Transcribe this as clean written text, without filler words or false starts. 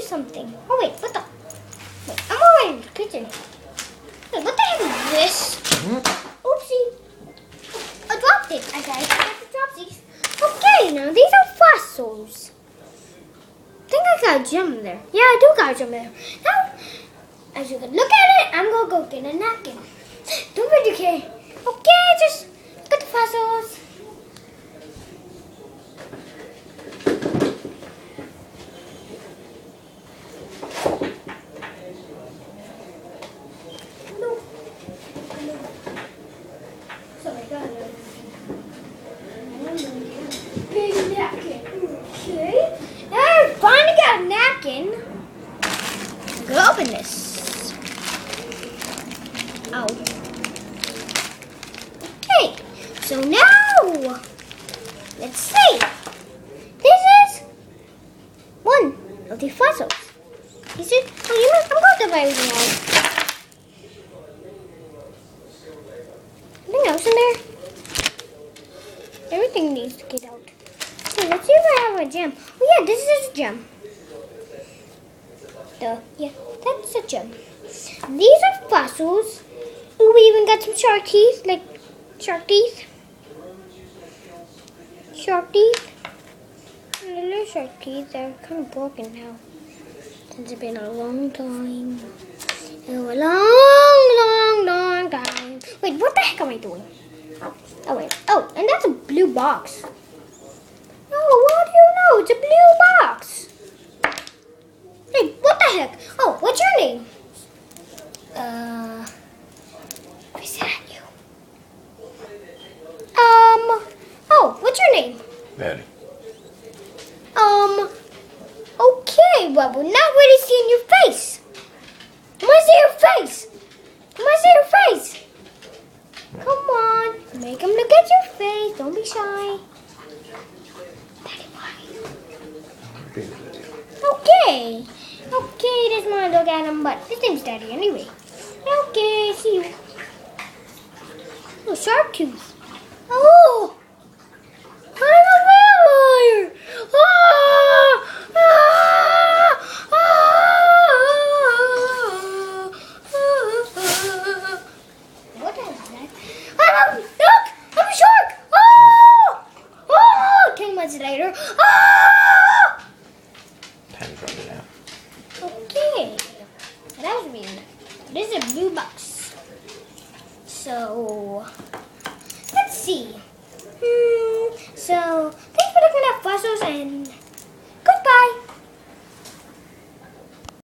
something. Oh wait, what the? Wait, I'm already in the kitchen. Wait, what the heck is this? Oopsie. I dropped it. I dropped these. Okay, now these are fossils. I think I got a gem there. Yeah, I do got a gem there. Now, as you can look at it, I'm gonna go get a napkin. Don't be okay. Okay, just look at the fossils. Big napkin. Okay. Now I finally got a napkin. I'm gonna open this. Oh. Okay. So now, let's see. This is one of the fossils. Is it? Oh, you know, I'm going to buy everything out. Anything else in there? Everything needs to get out. Okay, let's see if I have a gem. Oh yeah, this is a gem. Yeah, that's a gem. These are fossils. Ooh, we even got some shark teeth, like shark teeth. Shark teeth. And the little shark teeth are kind of broken now. Since it's been a long time. Oh, a long time. Wait, what the heck am I doing? Oh wait. Oh, and that's a blue box. Oh, what do you know? It's a blue box. Hey, what the heck? Oh, what's your name? Is that you? Oh, what's your name? Daddy. Okay, but we're not really seeing your face. I want to see your face. I want to see your face. Come on, make him look at your face. Don't be shy. Daddy, why? Okay. Okay, this one look at him, but his name's Daddy anyway. Okay, see you. Oh, shark tooth. Oh,